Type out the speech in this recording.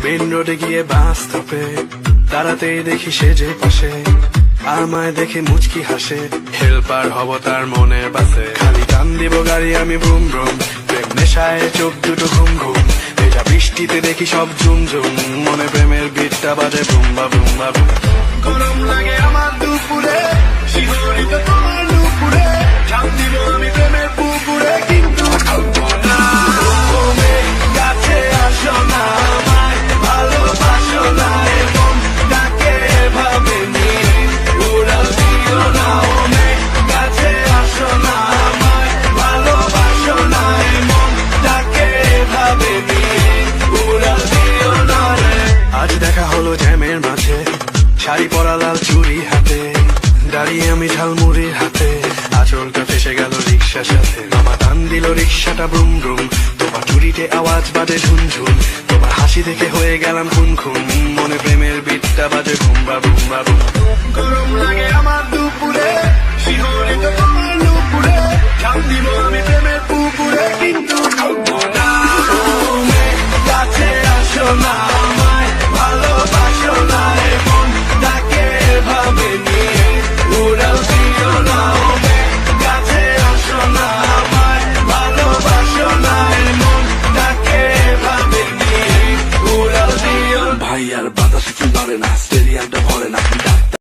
Main রোডে গিয়ে বাস স্টপে দাঁড়াতেই দেখি সে যে পাশে আমায় দেখে মুচকি হাসে, হেল্পার হব তার মনের বাসে। খালি টান দিব গাড়ি আমি ব্রুম ব্রুম, প্রেম নেশায় চোখ দুটো ঘুম ঘুম, ভেজা বৃষ্টিতে দেখি সব ঝুম ঝুম, মনে প্রেমের বিটটা বাজে বুম্বা বুম্বা বুম। গরম লাগে আমার দুপুরে, শিহরিত তোমার দুপুরে, ঝাঁপ দিব আমি প্রেমের পুকুরে, কিন্তু থাকবো না। তুমি কাছে আসো না, আমায় ভালোবাসো না, এমন ডাকে ভাবে নি উড়াল দিও না। অনেক কাছে আসো না, আমায় ভালোবাসো না, এমন ডাকে ভাবে নি উড়াল দিও না রে। আজ দেখা হলো জ্যামের মাঝে, শাড়ি পরা লাল চুড়ি হাতে, দাঁড়িয়ে আমি ঝালমুড়ির হাতে, আঁচলটা ফেসে গেল রিক্সার সাথে। মামা টান দিল রিক্সাটা ব্রুম ব্রুম, তোমার চুরিতে আওয়াজ বাজে ঝুনঝুন, তোমার হাসি দেখে হয়ে গেলাম খুন খুন, মনে প্রেমের বিটটা বাজে বুম্বা বুম্বা বুম। গরম লাগে আমার দুপুরে, শিহরিত